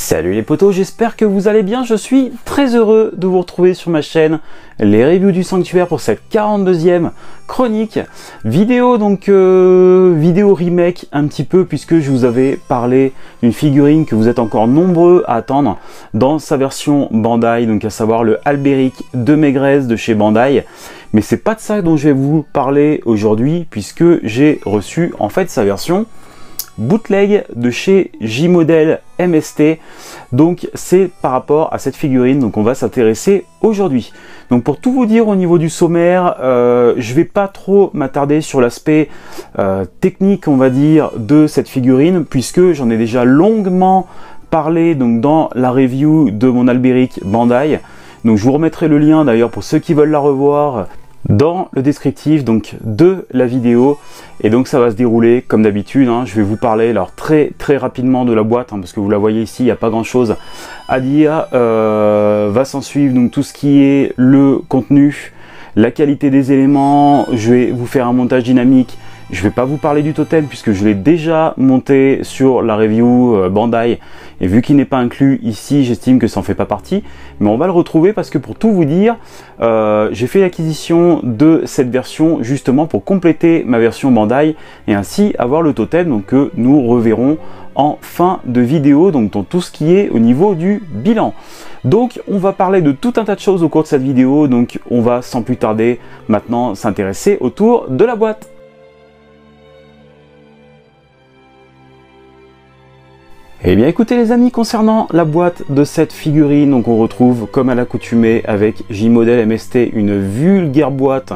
Salut les potos, j'espère que vous allez bien. Je suis très heureux de vous retrouver sur ma chaîne Les Reviews du Sanctuaire pour cette 42e chronique vidéo, donc vidéo remake un petit peu, puisque je vous avais parlé d'une figurine que vous êtes encore nombreux à attendre dans sa version Bandai, donc à savoir le Albéric de Maigresse de chez Bandai. Mais c'est pas de ça dont je vais vous parler aujourd'hui, puisque j'ai reçu en fait sa version bootleg de chez J-Model MST. Donc c'est par rapport à cette figurine donc on va s'intéresser aujourd'hui. Donc pour tout vous dire au niveau du sommaire, je vais pas trop m'attarder sur l'aspect technique, on va dire, de cette figurine, puisque j'en ai déjà longuement parlé donc dans la review de mon Albéric Bandai. Donc je vous remettrai le lien d'ailleurs pour ceux qui veulent la revoir dans le descriptif donc de la vidéo. Et donc ça va se dérouler comme d'habitude, hein. Je vais vous parler alors très rapidement de la boîte, hein, parce que vous la voyez ici, il n'y a pas grand chose à dire. Va s'en suivre donc tout ce qui est le contenu, la qualité des éléments. Je vais vous faire un montage dynamique. Je vais pas vous parler du totem puisque je l'ai déjà monté sur la review Bandai, et vu qu'il n'est pas inclus ici, j'estime que ça en fait pas partie, mais on va le retrouver parce que pour tout vous dire, j'ai fait l'acquisition de cette version justement pour compléter ma version Bandai et ainsi avoir le totem donc que nous reverrons en fin de vidéo, donc dans tout ce qui est au niveau du bilan. Donc on va parler de tout un tas de choses au cours de cette vidéo, donc on va sans plus tarder maintenant s'intéresser autour de la boîte. Eh bien écoutez les amis, concernant la boîte de cette figurine, donc on retrouve comme à l'accoutumée avec J-Model MST une vulgaire boîte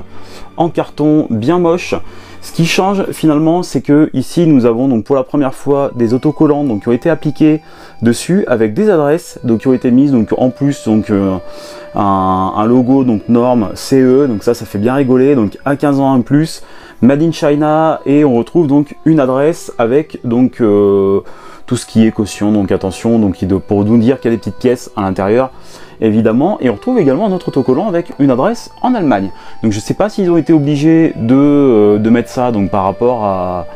en carton bien moche. Ce qui change finalement, c'est que ici nous avons donc pour la première fois des autocollants donc qui ont été appliqués dessus avec des adresses donc qui ont été mises donc en plus donc un logo donc norme CE, donc ça fait bien rigoler, donc à 15 ans en plus, Made in China, et on retrouve donc une adresse avec donc tout ce qui est caution, donc attention, donc pour nous dire qu'il y a des petites pièces à l'intérieur évidemment, et on retrouve également un autre autocollant avec une adresse en Allemagne. Donc je sais pas s'ils ont été obligés de mettre ça donc par rapport à...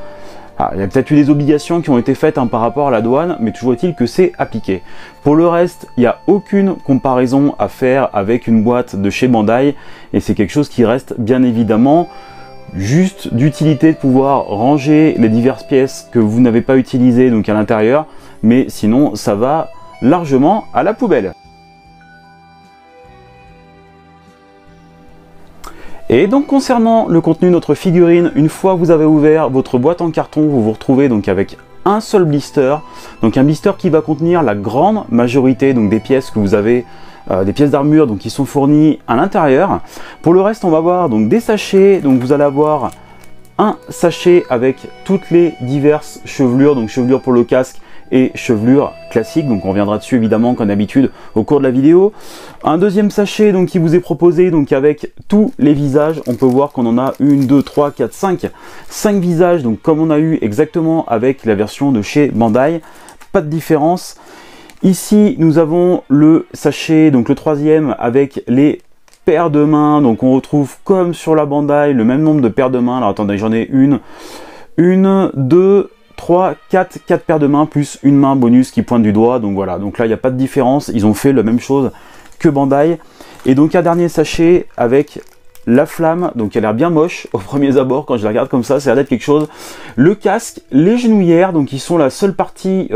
il y a peut-être eu des obligations qui ont été faites par rapport à la douane, mais toujours est-il que c'est appliqué. Pour le reste, il n'y a aucune comparaison à faire avec une boîte de chez Bandai, et c'est quelque chose qui reste bien évidemment juste d'utilité de pouvoir ranger les diverses pièces que vous n'avez pas utilisées donc à l'intérieur, mais sinon ça va largement à la poubelle. Et donc concernant le contenu de notre figurine, une fois que vous avez ouvert votre boîte en carton, vous vous retrouvez donc avec un seul blister, donc un blister qui va contenir la grande majorité donc des pièces que vous avez, des pièces d'armure donc qui sont fournies à l'intérieur. Pour le reste, on va avoir donc des sachets, donc vous allez avoir un sachet avec toutes les diverses chevelures, donc chevelure pour le casque et chevelure classique, donc on reviendra dessus évidemment comme d'habitude au cours de la vidéo. Un deuxième sachet donc qui vous est proposé donc avec tous les visages. On peut voir qu'on en a 1, 2, 3, 4, 5 visages, donc comme on a eu exactement avec la version de chez Bandai, pas de différence. Ici nous avons le sachet, donc le troisième, avec les paires de mains, donc on retrouve comme sur la Bandai le même nombre de paires de mains. Alors attendez, j'en ai une, 2, 3, 4 paires de mains plus une main bonus qui pointe du doigt, donc voilà, donc là il n'y a pas de différence, ils ont fait la même chose que Bandai. Et donc un dernier sachet avec la flamme, donc elle a l'air bien moche au premier abord quand je la regarde comme ça a l'air d'être quelque chose. Le casque, les genouillères, donc qui sont la seule partie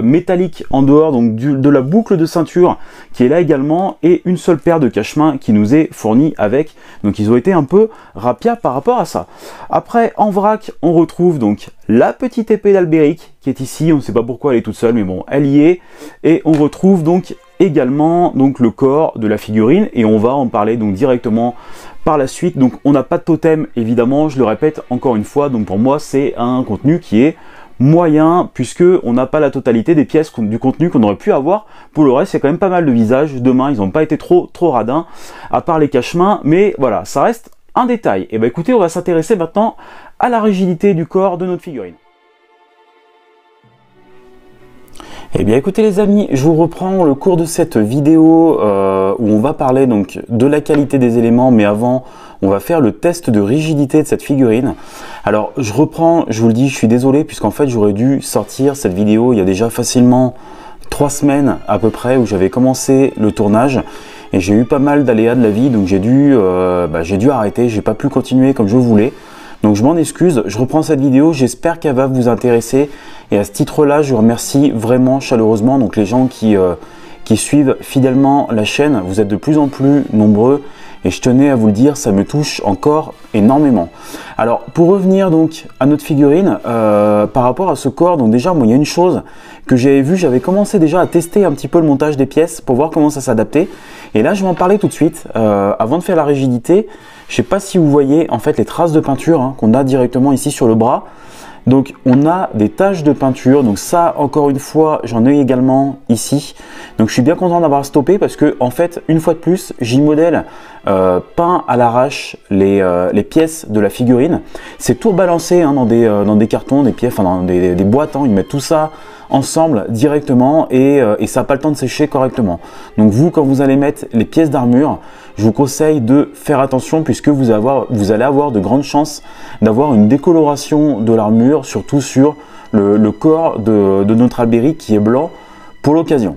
métallique en dehors donc de la boucle de ceinture qui est là également, et une seule paire de cache-main qui nous est fournie avec, donc ils ont été un peu rapias par rapport à ça. Après en vrac, on retrouve donc la petite épée d'Albéric qui est ici, on ne sait pas pourquoi elle est toute seule, mais bon elle y est, et on retrouve donc également donc le corps de la figurine, et on va en parler donc directement par la suite. Donc on n'a pas de totem évidemment, je le répète encore une fois, donc pour moi c'est un contenu qui est moyen puisque on n'a pas la totalité des pièces du contenu qu'on aurait pu avoir. Pour le reste, il y a quand même pas mal de visages de mains, ils n'ont pas été trop radins à part les cache-mains, mais voilà, ça reste un détail. Et ben écoutez, on va s'intéresser maintenant à la rigidité du corps de notre figurine. Eh bien écoutez les amis, je vous reprends le cours de cette vidéo où on va parler donc de la qualité des éléments, mais avant on va faire le test de rigidité de cette figurine. Alors je reprends, je vous le dis, je suis désolé puisqu'en fait j'aurais dû sortir cette vidéo il y a déjà facilement 3 semaines à peu près où j'avais commencé le tournage et j'ai eu pas mal d'aléas de la vie, donc j'ai dû arrêter, j'ai pas pu continuer comme je voulais. Donc je m'en excuse, je reprends cette vidéo, j'espère qu'elle va vous intéresser et à ce titre-là, je vous remercie vraiment chaleureusement donc les gens qui suivent fidèlement la chaîne. Vous êtes de plus en plus nombreux et je tenais à vous le dire, ça me touche encore énormément. Alors pour revenir donc à notre figurine, par rapport à ce corps, donc déjà moi il y a une chose que j'avais vu, j'avais commencé déjà à tester un petit peu le montage des pièces pour voir comment ça s'adaptait. Et là je vais en parler tout de suite, avant de faire la rigidité. Je sais pas si vous voyez en fait les traces de peinture hein, qu'on a directement ici sur le bras. Donc on a des taches de peinture, donc ça encore une fois j'en ai également ici. Donc je suis bien content d'avoir stoppé parce que en fait une fois de plus J-Model peint à l'arrache les pièces de la figurine. C'est tout balancé hein, dans des cartons, des pièces, enfin dans des boîtes, hein, ils mettent tout ça ensemble directement et ça n'a pas le temps de sécher correctement. Donc vous quand vous allez mettre les pièces d'armure, je vous conseille de faire attention puisque vous allez avoir de grandes chances d'avoir une décoloration de l'armure, surtout sur le corps de notre Albéric qui est blanc pour l'occasion.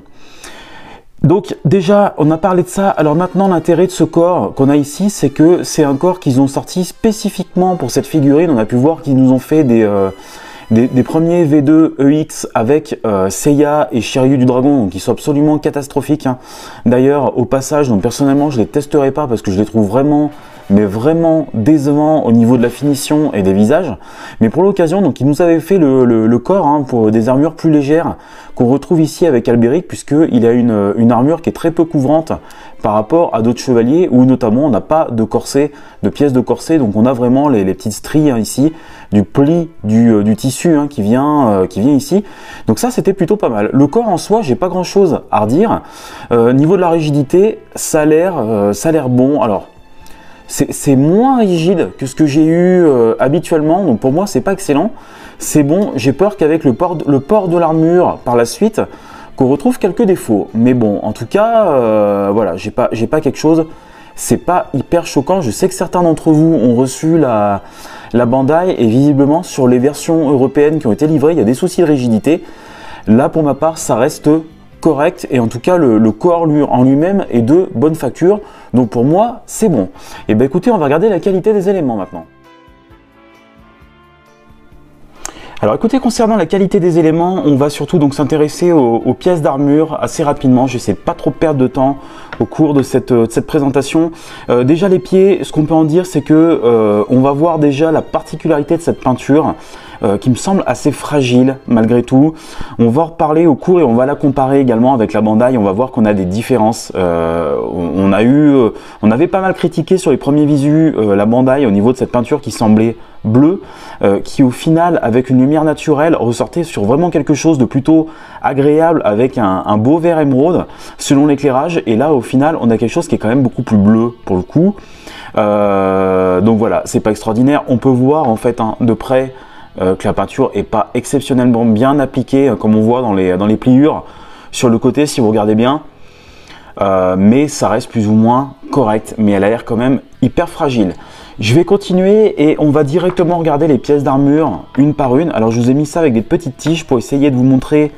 Donc déjà on a parlé de ça. Alors maintenant l'intérêt de ce corps qu'on a ici, c'est que c'est un corps qu'ils ont sorti spécifiquement pour cette figurine. On a pu voir qu'ils nous ont fait des premiers V2 EX avec Seiya et Shiryu du Dragon, donc qui sont absolument catastrophiques hein. D'ailleurs au passage, donc personnellement je les testerai pas parce que je les trouve vraiment décevants au niveau de la finition et des visages. Mais pour l'occasion, donc ils nous avaient fait le corps hein, pour des armures plus légères qu'on retrouve ici avec Albéric, puisqu'il a une armure qui est très peu couvrante par rapport à d'autres chevaliers où notamment on n'a pas de corset, de pièces de corset, donc on a vraiment les petites stries hein, ici, du pli du tissu hein, qui vient ici. Donc ça c'était plutôt pas mal. Le corps en soi, j'ai pas grand chose à redire. Niveau de la rigidité, ça a l'air bon. Alors c'est moins rigide que ce que j'ai eu habituellement, donc pour moi c'est pas excellent. C'est bon, j'ai peur qu'avec le port de l'armure par la suite, qu'on retrouve quelques défauts. Mais bon, en tout cas, voilà, j'ai pas quelque chose, c'est pas hyper choquant. Je sais que certains d'entre vous ont reçu la Bandai et visiblement sur les versions européennes qui ont été livrées, il y a des soucis de rigidité. Là pour ma part, ça reste correct et en tout cas le corps en lui-même est de bonne facture, donc pour moi c'est bon. Et bien écoutez, on va regarder la qualité des éléments maintenant. Alors écoutez, concernant la qualité des éléments, on va surtout donc s'intéresser aux pièces d'armure assez rapidement. J'essaie de pas trop perdre de temps au cours de cette présentation. Déjà les pieds, ce qu'on peut en dire, c'est que on va voir déjà la particularité de cette peinture qui me semble assez fragile malgré tout. On va en reparler au cours et on va la comparer également avec la Bandai. On va voir qu'on a des différences. On avait pas mal critiqué sur les premiers visus la Bandai au niveau de cette peinture qui semblait bleue, qui au final avec une lumière naturelle ressortait sur vraiment quelque chose de plutôt agréable avec un beau vert émeraude selon l'éclairage. Et là au final on a quelque chose qui est quand même beaucoup plus bleu pour le coup. Donc voilà, c'est pas extraordinaire. On peut voir en fait hein, de près que la peinture est pas exceptionnellement bien appliquée comme on voit dans les pliures sur le côté si vous regardez bien, mais ça reste plus ou moins correct, mais elle a l'air quand même hyper fragile. Je vais continuer et on va directement regarder les pièces d'armure une par une. Alors je vous ai mis ça avec des petites tiges pour essayer de vous montrer.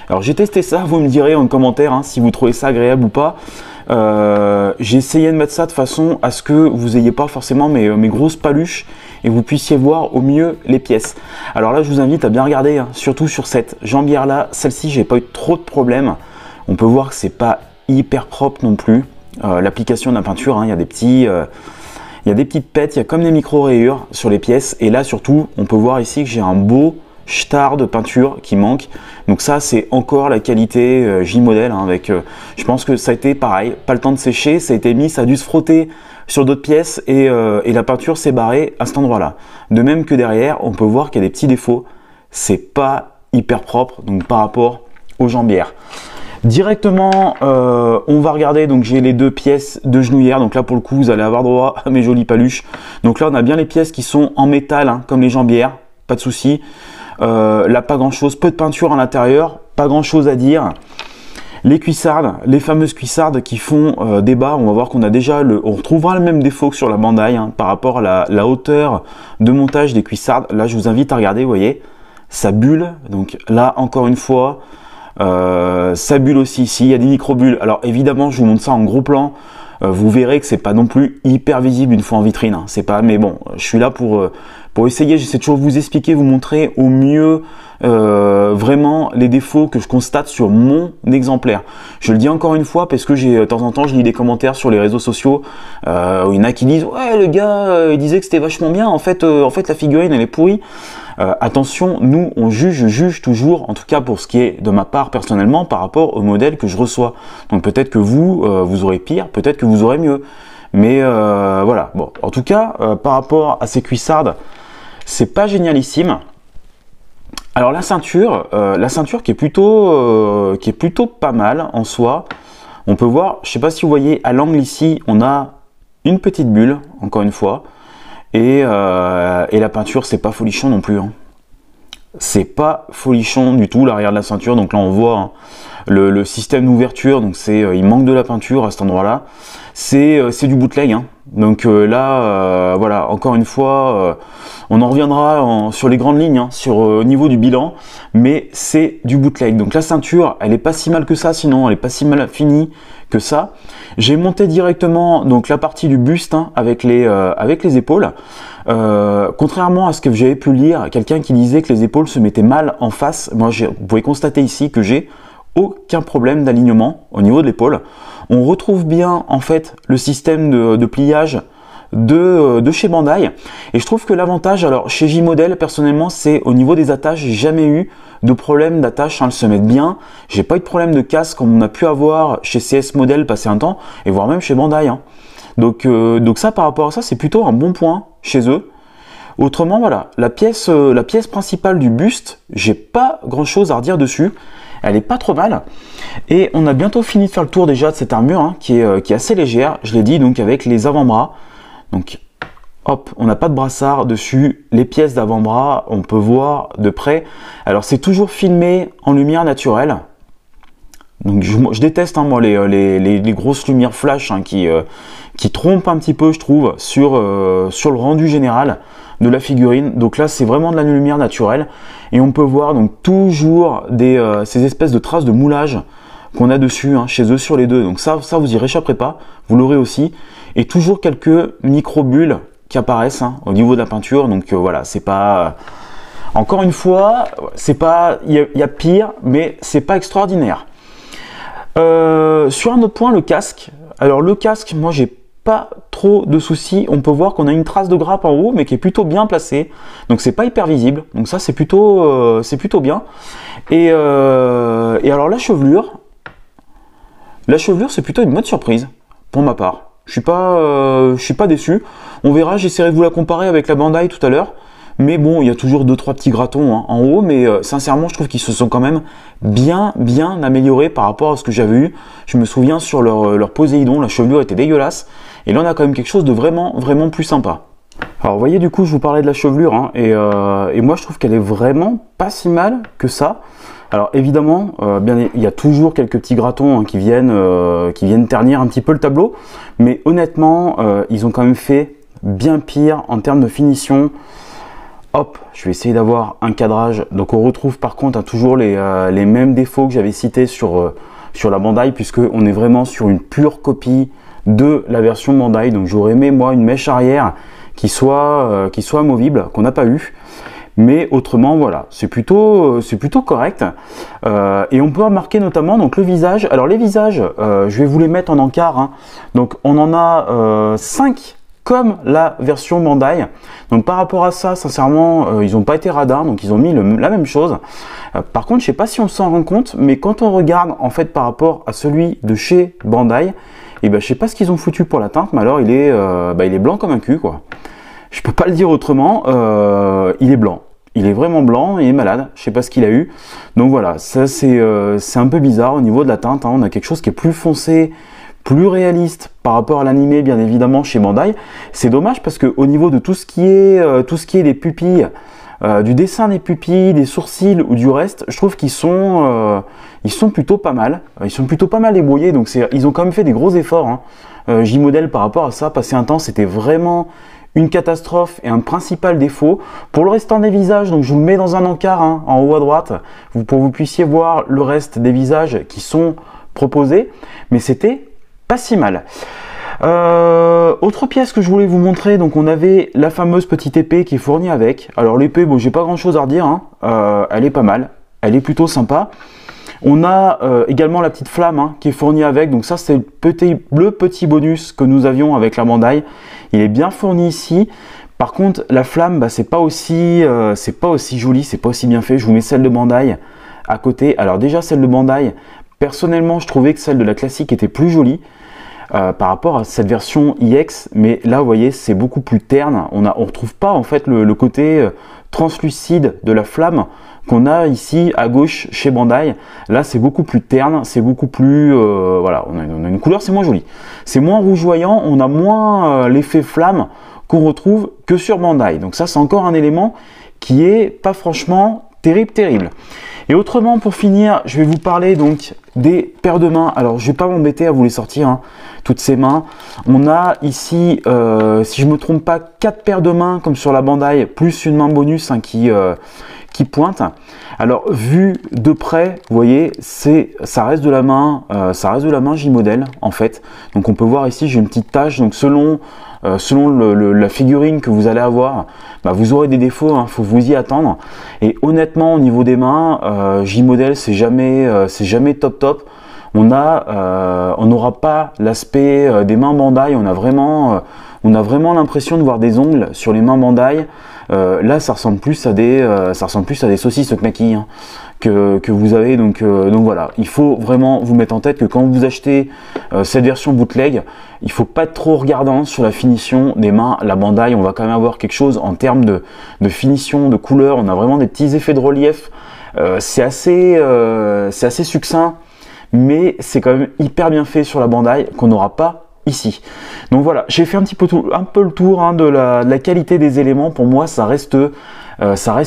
Alors j'ai testé ça, vous me direz en commentaire hein, si vous trouvez ça agréable ou pas. J'ai essayé de mettre ça de façon à ce que vous n'ayez pas forcément mes grosses paluches et vous puissiez voir au mieux les pièces. Alors là je vous invite à bien regarder, hein, surtout sur cette jambière là, celle-ci j'ai pas eu trop de problèmes. On peut voir que c'est pas hyper propre non plus. L'application de la peinture, hein, il y a des petites pètes, il y a comme des micro-rayures sur les pièces et là surtout on peut voir ici que j'ai un beau star de peinture qui manque. Donc ça c'est encore la qualité J-Model hein, avec je pense que ça a été pareil, pas le temps de sécher, ça a été mis, ça a dû se frotter sur d'autres pièces et la peinture s'est barrée à cet endroit là. De même que derrière on peut voir qu'il y a des petits défauts, c'est pas hyper propre donc par rapport aux jambières. Directement on va regarder, donc j'ai les deux pièces de genouillère, donc là pour le coup vous allez avoir droit à mes jolies paluches. Donc là on a bien les pièces qui sont en métal hein, comme les jambières, pas de souci. Là pas grand chose, peu de peinture à l'intérieur, pas grand chose à dire. Les cuissardes, les fameuses cuissardes qui font débat, on va voir qu'on a déjà on retrouvera le même défaut que sur la Bandai hein, par rapport à la hauteur de montage des cuissardes. Là je vous invite à regarder, vous voyez, ça bulle, donc là encore une fois Ça bulle aussi ici, il y a des micro-bulles. Alors évidemment, je vous montre ça en gros plan. Vous verrez que c'est pas non plus hyper visible une fois en vitrine. Hein. C'est pas, mais bon, je suis là pour essayer. J'essaie toujours de vous expliquer, vous montrer au mieux vraiment les défauts que je constate sur mon exemplaire. Je le dis encore une fois parce que de temps en temps, je lis des commentaires sur les réseaux sociaux où il y en a qui disent ouais le gars il disait que c'était vachement bien. En fait la figurine elle est pourrie. Attention, nous on juge toujours, en tout cas pour ce qui est de ma part personnellement, par rapport au modèle que je reçois. Donc peut-être que vous aurez pire, peut-être que vous aurez mieux. Mais voilà, bon, en tout cas, par rapport à ces cuissardes, c'est pas génialissime. Alors la ceinture qui est plutôt pas mal en soi. On peut voir, je sais pas si vous voyez, à l'angle ici, on a une petite bulle, encore une fois. Et la peinture, c'est pas folichon non plus. Hein. C'est pas folichon du tout l'arrière de la ceinture. Donc là, on voit hein, le système d'ouverture. Donc il manque de la peinture à cet endroit-là. C'est du bootleg. Hein. Donc là, voilà, encore une fois, on en reviendra sur les grandes lignes, hein, au niveau du bilan. Mais c'est du bootleg. Donc la ceinture, elle est pas si mal que ça. Sinon, elle est pas si mal finie que ça. J'ai monté directement donc la partie du buste hein, avec les épaules. Contrairement à ce que j'avais pu lire, quelqu'un qui disait que les épaules se mettaient mal en face. Moi, vous pouvez constater ici que j'ai aucun problème d'alignement au niveau de l'épaule. On retrouve bien en fait le système de pliage de chez Bandai, et je trouve que l'avantage, alors chez J-Model personnellement, c'est au niveau des attaches. J'ai jamais eu de problème d'attache, hein, elles se mettent bien. J'ai pas eu de problème de casse comme on a pu avoir chez CS Model passé un temps, et voire même chez Bandai. Hein. Donc ça, par rapport à ça, c'est plutôt un bon point chez eux. Autrement, voilà, la pièce principale du buste, j'ai pas grand chose à redire dessus. Elle est pas trop mal. Et on a bientôt fini de faire le tour déjà de cette armure hein, qui est assez légère. Je l'ai dit, donc avec les avant-bras. Donc, hop, on n'a pas de brassard dessus. Les pièces d'avant-bras, on peut voir de près. Alors, c'est toujours filmé en lumière naturelle. Donc, je déteste, hein, moi, les grosses lumières flash hein, qui trompent un petit peu, je trouve, sur le rendu général de la figurine. Donc là, c'est vraiment de la lumière naturelle. Et on peut voir donc toujours ces espèces de traces de moulage qu'on a dessus hein, chez eux sur les deux. Donc ça vous y réchapperez pas, vous l'aurez aussi. Et toujours quelques micro-bulles qui apparaissent hein, au niveau de la peinture. Donc voilà, c'est pas... encore une fois, c'est pas... il y a pire, mais c'est pas extraordinaire. Sur un autre point, le casque. Alors le casque, moi j'ai pas trop de soucis. On peut voir qu'on a une trace de grappe en haut, mais qui est plutôt bien placée. Donc c'est pas hyper visible. Donc ça c'est plutôt bien. Et alors la chevelure c'est plutôt une bonne surprise pour ma part. Je suis pas déçu. On verra. J'essaierai de vous la comparer avec la Bandai tout à l'heure. Mais bon, il y a toujours 2-3 petits gratons hein, en haut, mais sincèrement, je trouve qu'ils se sont quand même bien améliorés par rapport à ce que j'avais eu. Je me souviens sur leur Poséidon, la chevelure était dégueulasse, et là on a quand même quelque chose de vraiment plus sympa. Alors vous voyez, du coup, je vous parlais de la chevelure, hein, et moi je trouve qu'elle est vraiment pas si mal que ça. Alors évidemment, bien, il y a toujours quelques petits gratons hein, qui viennent ternir un petit peu le tableau, mais honnêtement, ils ont quand même fait bien pire en termes de finition. Hop, je vais essayer d'avoir un cadrage. Donc on retrouve par contre hein, toujours les mêmes défauts que j'avais cités sur la Bandai, puisque on est vraiment sur une pure copie de la version Bandai. Donc j'aurais aimé moi une mèche arrière qui soit amovible, qu'on n'a pas eu. Mais autrement voilà, c'est plutôt correct. Et on peut remarquer notamment donc le visage. Alors les visages, je vais vous les mettre en encart. Hein. Donc on en a 5 comme la version Bandai. Donc par rapport à ça, sincèrement, ils n'ont pas été radins, donc ils ont mis la même chose. Par contre, je sais pas si on s'en rend compte, mais quand on regarde en fait par rapport à celui de chez Bandai, et ben je sais pas ce qu'ils ont foutu pour la teinte, mais alors il est blanc comme un cul quoi. Je peux pas le dire autrement. Il est blanc. Il est vraiment blanc, il est malade, je sais pas ce qu'il a eu. Donc voilà, ça c'est un peu bizarre au niveau de la teinte. Hein. On a quelque chose qui est plus foncé, plus réaliste par rapport à l'animé bien évidemment chez Bandai. C'est dommage parce que au niveau de tout ce qui est des pupilles, du dessin des pupilles, des sourcils ou du reste, je trouve qu'ils sont plutôt pas mal. Ils sont plutôt pas mal débrouillés, donc ils ont quand même fait des gros efforts. Hein. J-Model par rapport à ça, passé un temps, c'était vraiment une catastrophe et un principal défaut. Pour le restant des visages, donc je vous le mets dans un encart hein, en haut à droite, pour que vous puissiez voir le reste des visages qui sont proposés, mais c'était pas si mal. Autre pièce que je voulais vous montrer, donc on avait la fameuse petite épée qui est fournie avec. Alors l'épée, bon, j'ai pas grand chose à redire, hein. Elle est pas mal, elle est plutôt sympa. On a également la petite flamme hein, qui est fournie avec, donc ça c'est le petit bonus que nous avions avec la bandaille. Il est bien fourni ici. Par contre la flamme, bah, c'est pas aussi joli, c'est pas aussi bien fait. Je vous mets celle de bandaille à côté. Alors déjà celle de bandaille, personnellement je trouvais que celle de la classique était plus jolie. Par rapport à cette version iX, mais là vous voyez c'est beaucoup plus terne, on retrouve pas en fait le côté translucide de la flamme qu'on a ici à gauche chez Bandai. Là c'est beaucoup plus terne, c'est beaucoup plus voilà, on a une couleur, c'est moins joli, c'est moins rougeoyant, on a moins l'effet flamme qu'on retrouve que sur Bandai. Donc ça c'est encore un élément qui est pas franchement terrible. Et autrement, pour finir, je vais vous parler donc des paires de mains. Alors, je vais pas m'embêter à vous les sortir, hein, toutes ces mains. On a ici, si je me trompe pas, 4 paires de mains comme sur la Bandai, plus une main bonus hein, qui pointe. Alors, vu de près, vous voyez, ça reste de la main, J-model en fait. Donc, on peut voir ici, j'ai une petite tache. Donc, selon la figurine que vous allez avoir, bah, vous aurez des défauts, hein, faut vous y attendre. Et honnêtement, au niveau des mains, J-model, c'est jamais top. On n'aura pas l'aspect des mains Bandai. On a vraiment l'impression de voir des ongles sur les mains Bandai. Là, ça ressemble plus à des saucisses knacky hein, que vous avez. Donc voilà, il faut vraiment vous mettre en tête que quand vous achetez cette version bootleg, il faut pas être trop regardant sur la finition des mains. La Bandai, on va quand même avoir quelque chose en termes de finition, de couleur. On a vraiment des petits effets de relief. C'est assez succinct, mais c'est quand même hyper bien fait sur la Bandai qu'on n'aura pas ici. Donc voilà, j'ai fait un peu le tour hein, de la qualité des éléments. Pour moi, ça reste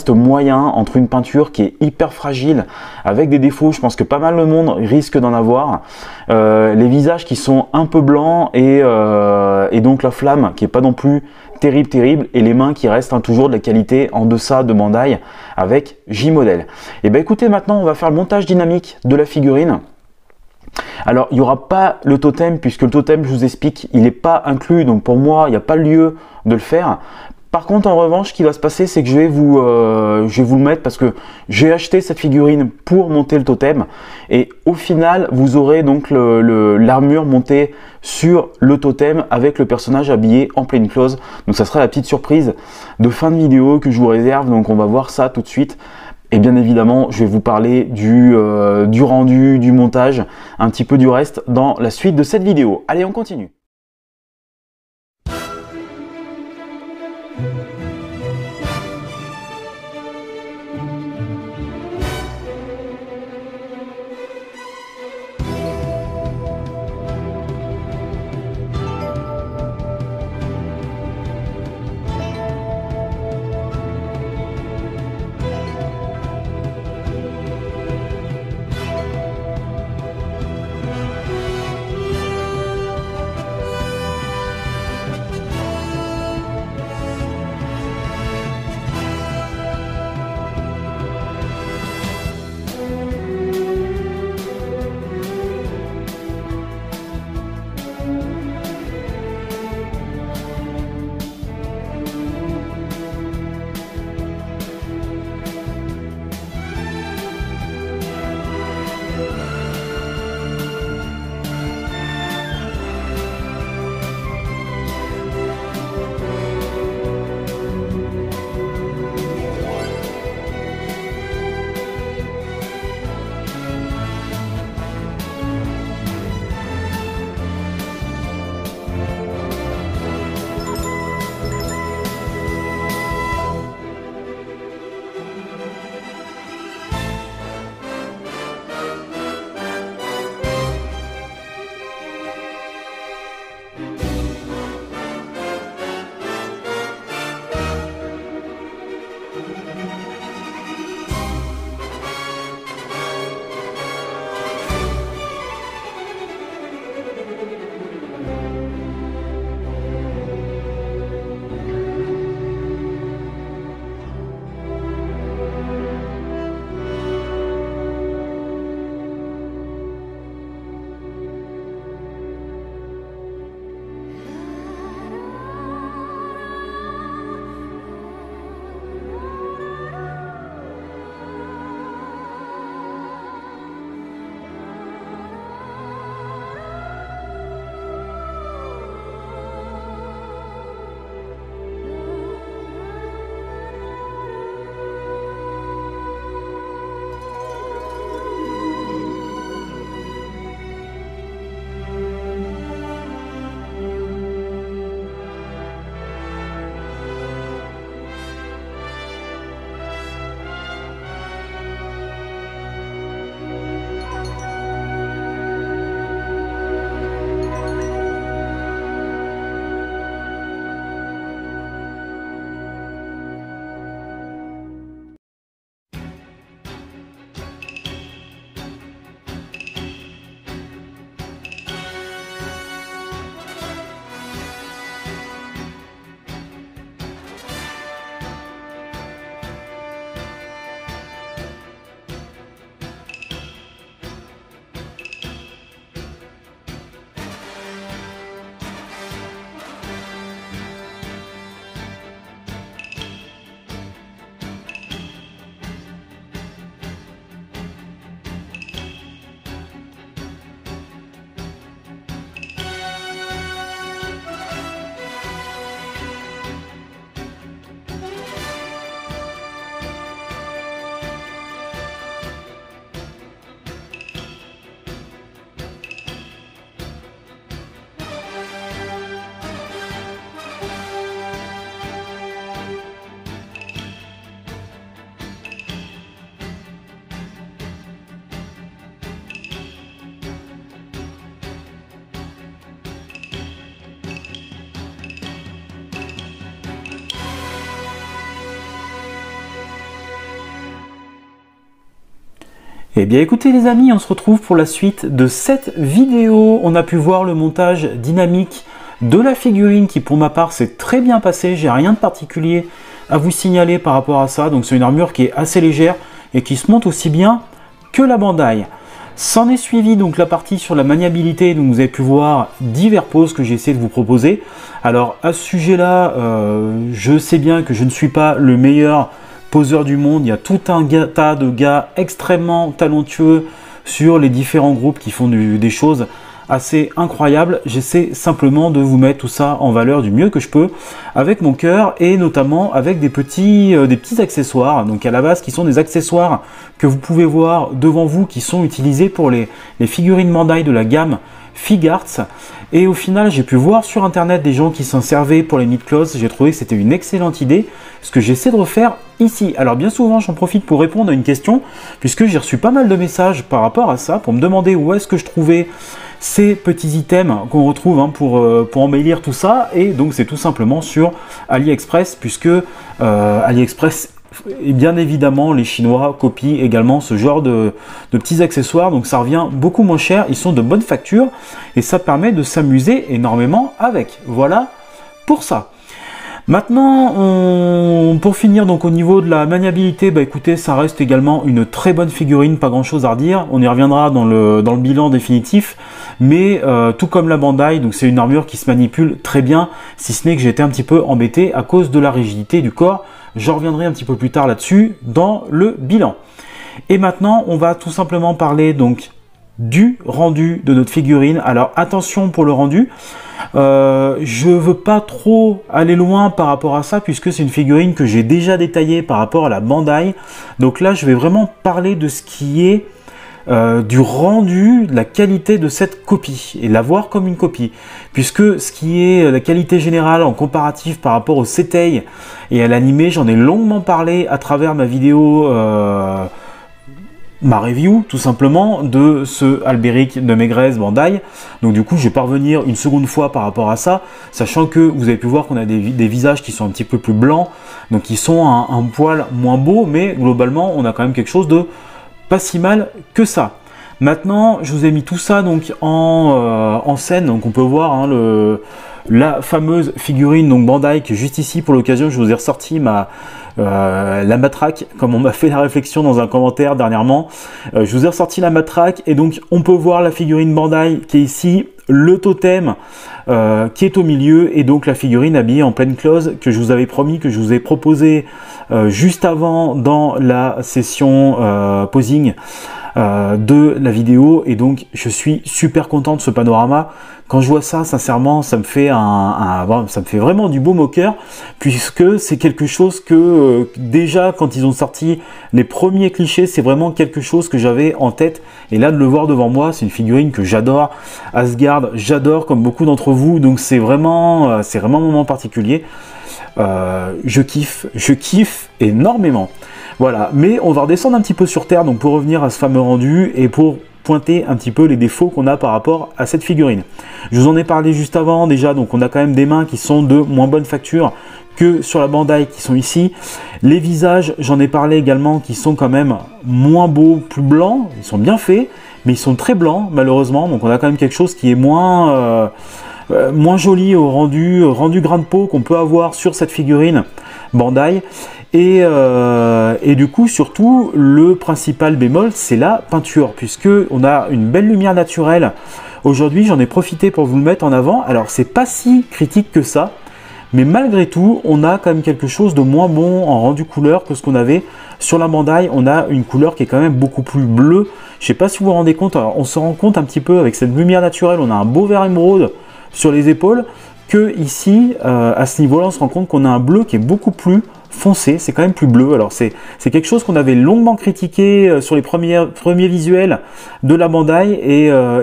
moyen entre une peinture qui est hyper fragile avec des défauts. Je pense que pas mal de monde risque d'en avoir. Les visages qui sont un peu blancs et donc la flamme qui est pas non plus terrible, et les mains qui restent hein, toujours de la qualité en deçà de Bandai avec J-model. Et ben écoutez, maintenant on va faire le montage dynamique de la figurine. Alors il n'y aura pas le totem, puisque le totem, je vous explique, il n'est pas inclus, donc pour moi il n'y a pas lieu de le faire. Par contre, en revanche, ce qui va se passer, c'est que je vais vous le mettre, parce que j'ai acheté cette figurine pour monter le totem, et au final vous aurez donc l'armure montée sur le totem avec le personnage habillé en plain clothes. Donc ça sera la petite surprise de fin de vidéo que je vous réserve, donc on va voir ça tout de suite. Et bien évidemment, je vais vous parler du rendu, du montage, un petit peu du reste dans la suite de cette vidéo. Allez, on continue. Eh bien écoutez les amis, on se retrouve pour la suite de cette vidéo. On a pu voir le montage dynamique de la figurine qui pour ma part s'est très bien passé. J'ai rien de particulier à vous signaler par rapport à ça. Donc c'est une armure qui est assez légère et qui se monte aussi bien que la Bandai. S'en est suivi donc la partie sur la maniabilité, donc vous avez pu voir divers poses que j'ai essayé de vous proposer. Alors à ce sujet-là, je sais bien que je ne suis pas le meilleur poseur du monde, il y a tout un tas de gars extrêmement talentueux sur les différents groupes qui font des choses assez incroyables. J'essaie simplement de vous mettre tout ça en valeur du mieux que je peux avec mon cœur et notamment avec des petits accessoires, donc à la base qui sont des accessoires que vous pouvez voir devant vous qui sont utilisés pour les figurines Bandai de la gamme Figarts. Et au final, j'ai pu voir sur internet des gens qui s'en servaient pour les mid-close. J'ai trouvé que c'était une excellente idée, ce que j'essaie de refaire ici. Alors bien souvent, j'en profite pour répondre à une question, puisque j'ai reçu pas mal de messages par rapport à ça, pour me demander où est-ce que je trouvais ces petits items qu'on retrouve pour embellir tout ça. Et donc c'est tout simplement sur AliExpress, puisque AliExpress, et bien évidemment, les Chinois copient également ce genre de petits accessoires, donc ça revient beaucoup moins cher, ils sont de bonne facture et ça permet de s'amuser énormément avec. Voilà pour ça. Maintenant, pour finir, donc au niveau de la maniabilité, bah écoutez, ça reste également une très bonne figurine, pas grand chose à redire. On y reviendra dans le bilan définitif, mais tout comme la Bandai, donc c'est une armure qui se manipule très bien, si ce n'est que j'ai été un petit peu embêté à cause de la rigidité du corps. Je reviendrai un petit peu plus tard là-dessus dans le bilan. Et maintenant, on va tout simplement parler donc du rendu de notre figurine. Alors attention pour le rendu, je veux pas trop aller loin par rapport à ça puisque c'est une figurine que j'ai déjà détaillée par rapport à la Bandai. Donc là, je vais vraiment parler de ce qui est du rendu, de la qualité de cette copie et la voir comme une copie, puisque ce qui est la qualité générale en comparatif par rapport au Setei et à l'animé, j'en ai longuement parlé à travers ma vidéo, ma review tout simplement de ce Albéric de Maigres Bandai. Donc du coup je vais pas revenir une seconde fois par rapport à ça, sachant que vous avez pu voir qu'on a des visages qui sont un petit peu plus blancs, donc qui sont un poil moins beaux, mais globalement on a quand même quelque chose de pas si mal que ça. Maintenant, je vous ai mis tout ça donc en scène, donc on peut voir la fameuse figurine donc Bandai qui est juste ici pour l'occasion. Je vous ai ressorti la matraque, comme on m'a fait la réflexion dans un commentaire dernièrement. Je vous ai ressorti la matraque et donc on peut voir la figurine Bandai qui est ici, le totem qui est au milieu et donc la figurine habillée en pleine close que je vous avais promis, que je vous ai proposé juste avant dans la session posing de la vidéo. Et donc je suis super content de ce panorama. Quand je vois ça, sincèrement, ça me fait vraiment du baume au cœur, puisque c'est quelque chose que déjà quand ils ont sorti les premiers clichés, c'est vraiment quelque chose que j'avais en tête. Et là de le voir devant moi, c'est une figurine que j'adore. Asgard, j'adore comme beaucoup d'entre vous, donc c'est vraiment un moment particulier. Je kiffe énormément. Voilà, mais on va redescendre un petit peu sur terre donc pour revenir à ce fameux rendu et pour pointer un petit peu les défauts qu'on a par rapport à cette figurine. Je vous en ai parlé juste avant déjà, donc on a quand même des mains qui sont de moins bonne facture que sur la Bandai qui sont ici. Les visages, j'en ai parlé également, qui sont quand même moins beaux, plus blancs, ils sont bien faits, mais ils sont très blancs malheureusement, donc on a quand même quelque chose qui est moins joli au rendu grain de peau qu'on peut avoir sur cette figurine Bandai. Et du coup, surtout, le principal bémol, c'est la peinture, puisque on a une belle lumière naturelle. Aujourd'hui, j'en ai profité pour vous le mettre en avant. Alors, c'est pas si critique que ça, mais malgré tout, on a quand même quelque chose de moins bon en rendu couleur que ce qu'on avait sur la Bandai. On a une couleur qui est quand même beaucoup plus bleue. Je sais pas si vous vous rendez compte. Alors, on se rend compte un petit peu avec cette lumière naturelle. On a un beau vert émeraude sur les épaules, que ici, à ce niveau-là, on se rend compte qu'on a un bleu qui est beaucoup plus foncé, c'est quand même plus bleu. Alors c'est quelque chose qu'on avait longuement critiqué sur les premiers visuels de la Bandai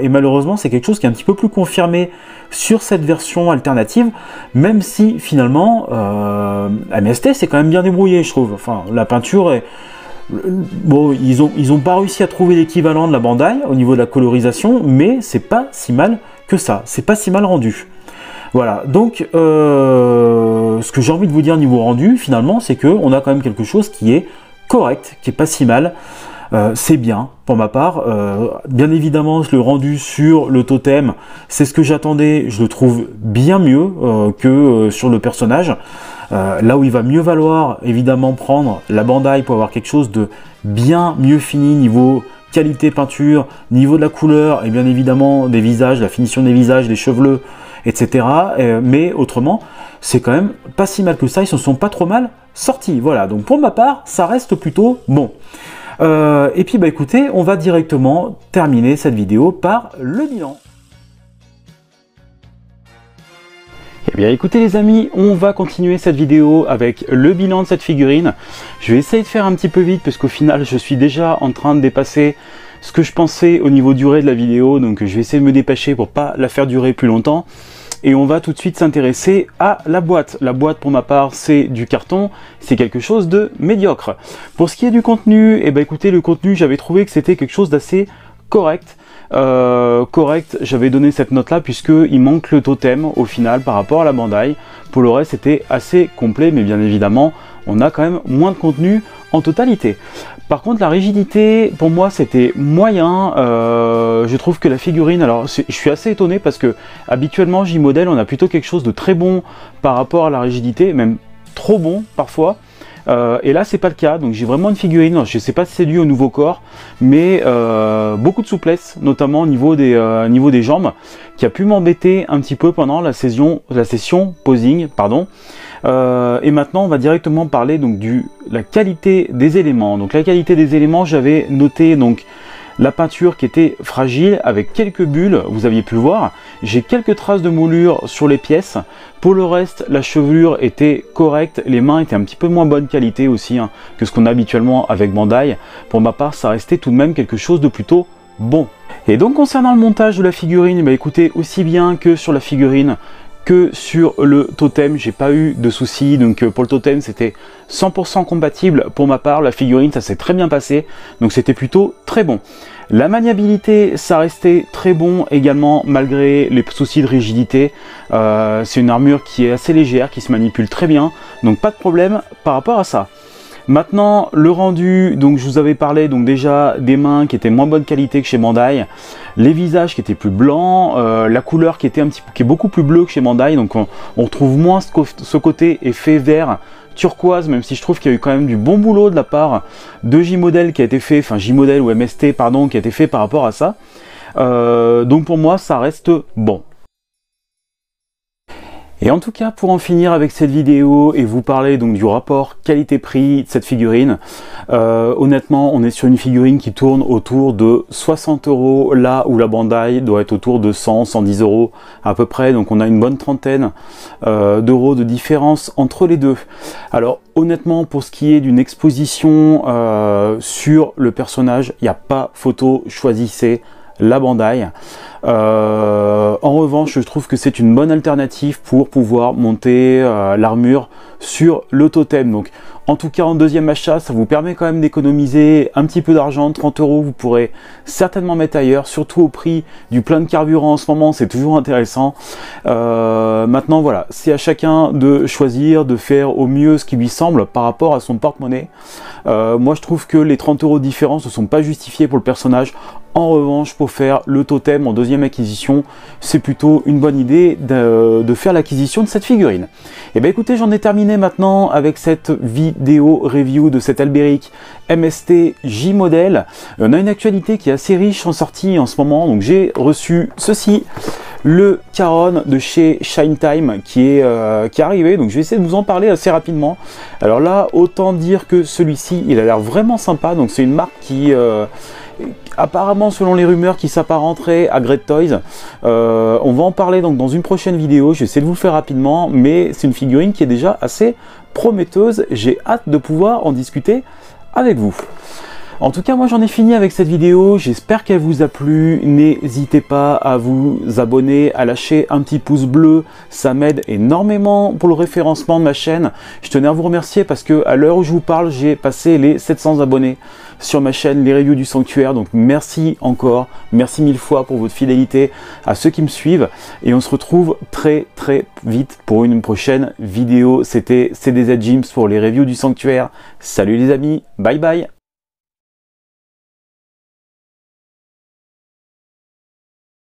et malheureusement c'est quelque chose qui est un petit peu plus confirmé sur cette version alternative, même si finalement MST c'est quand même bien débrouillé, je trouve. Enfin, la peinture est... Bon, ils ont pas réussi à trouver l'équivalent de la Bandai au niveau de la colorisation, mais c'est pas si mal que ça, c'est pas si mal rendu. Voilà, donc ce que j'ai envie de vous dire niveau rendu, finalement, c'est qu'on a quand même quelque chose qui est correct, qui est pas si mal. c'est bien pour ma part. Bien évidemment, le rendu sur le totem, c'est ce que j'attendais. Je le trouve bien mieux que sur le personnage. Là où il va mieux valoir, évidemment, prendre la Bandai pour avoir quelque chose de bien mieux fini niveau qualité peinture, niveau de la couleur et bien évidemment des visages, la finition des visages, des cheveleux, etc. Mais autrement, c'est quand même pas si mal que ça. Ils se sont pas trop mal sortis. Voilà. Donc pour ma part, ça reste plutôt bon. Et puis bah écoutez, on va directement terminer cette vidéo par le bilan. Eh bien écoutez les amis, on va continuer cette vidéo avec le bilan de cette figurine. Je vais essayer de faire un petit peu vite parce qu'au final je suis déjà en train de dépasser ce que je pensais au niveau durée de la vidéo. Donc je vais essayer de me dépêcher pour pas la faire durer plus longtemps. Et on va tout de suite s'intéresser à la boîte. La boîte pour ma part c'est du carton, c'est quelque chose de médiocre. Pour ce qui est du contenu, eh bien écoutez le contenu j'avais trouvé que c'était quelque chose d'assez correct. J'avais donné cette note là puisque il manque le totem au final par rapport à la Bandai. Pour le reste c'était assez complet, mais bien évidemment on a quand même moins de contenu en totalité. Par contre la rigidité pour moi c'était moyen. Je trouve que la figurine, alors je suis assez étonné parce que habituellement J-Model on a plutôt quelque chose de très bon par rapport à la rigidité, même trop bon parfois. Et là c'est pas le cas, donc j'ai vraiment une figurine, je sais pas si c'est dû au nouveau corps, mais beaucoup de souplesse, notamment au niveau des jambes, qui a pu m'embêter un petit peu pendant la session posing, pardon. Et maintenant on va directement parler donc la qualité des éléments. Donc la qualité des éléments, j'avais noté donc la peinture qui était fragile avec quelques bulles, vous aviez pu le voir. J'ai quelques traces de moulure sur les pièces. Pour le reste, la chevelure était correcte. Les mains étaient un petit peu moins bonne qualité aussi hein, que ce qu'on a habituellement avec Bandai. Pour ma part, ça restait tout de même quelque chose de plutôt bon. Et donc concernant le montage de la figurine, bah, écoutez, aussi bien que sur la figurine que sur le totem, j'ai pas eu de soucis. Donc pour le totem c'était 100% compatible pour ma part. La figurine ça s'est très bien passé, donc c'était plutôt très bon. La maniabilité ça restait très bon également malgré les soucis de rigidité. C'est une armure qui est assez légère, qui se manipule très bien, donc pas de problème par rapport à ça. Maintenant le rendu, donc je vous avais parlé donc déjà des mains qui étaient moins bonne qualité que chez Bandai, les visages qui étaient plus blancs, la couleur qui était qui est beaucoup plus bleue que chez Bandai, donc on retrouve moins ce côté effet vert turquoise, même si je trouve qu'il y a eu quand même du bon boulot de la part de J-Model qui a été fait, enfin J-Model ou MST pardon, qui a été fait par rapport à ça. Donc pour moi ça reste bon. Et en tout cas, pour en finir avec cette vidéo et vous parler donc du rapport qualité-prix de cette figurine, honnêtement, on est sur une figurine qui tourne autour de 60 €, là où la Bandai doit être autour de 100, 110 € à peu près. Donc on a une bonne trentaine d'euros de différence entre les deux. Alors honnêtement, pour ce qui est d'une exposition sur le personnage, il n'y a pas photo, choisissez la Bandai. En revanche, je trouve que c'est une bonne alternative pour pouvoir monter l'armure sur le totem. Donc en tout cas en deuxième achat, ça vous permet quand même d'économiser un petit peu d'argent, 30 €, vous pourrez certainement mettre ailleurs, surtout au prix du plein de carburant en ce moment, c'est toujours intéressant. Maintenant voilà, c'est à chacun de choisir, de faire au mieux ce qui lui semble par rapport à son porte-monnaie. Moi je trouve que les 30 € de différence ne sont pas justifiés pour le personnage. En revanche, pour faire le totem en deuxième acquisition, c'est plutôt une bonne idée de faire l'acquisition de cette figurine. Et bien écoutez, j'en ai terminé maintenant avec cette vidéo review de cet Albéric MST J-Model. On a une actualité qui est assez riche en sortie en ce moment, donc j'ai reçu ceci, le Charon de chez Shine Time qui est arrivé, donc je vais essayer de vous en parler assez rapidement. Alors là, autant dire que celui-ci, il a l'air vraiment sympa, donc c'est une marque qui... apparemment selon les rumeurs qui s'apparenterait à Great Toys. On va en parler donc dans une prochaine vidéo, je vais essayer de vous le faire rapidement, mais c'est une figurine qui est déjà assez prometteuse, j'ai hâte de pouvoir en discuter avec vous. En tout cas, moi j'en ai fini avec cette vidéo, j'espère qu'elle vous a plu. N'hésitez pas à vous abonner, à lâcher un petit pouce bleu, ça m'aide énormément pour le référencement de ma chaîne. Je tenais à vous remercier parce que à l'heure où je vous parle, j'ai passé les 700 abonnés sur ma chaîne Les Reviews du Sanctuaire, donc merci encore, merci mille fois pour votre fidélité à ceux qui me suivent, et on se retrouve très vite pour une prochaine vidéo. C'était CDZ Gyms pour Les Reviews du Sanctuaire. Salut les amis, bye bye.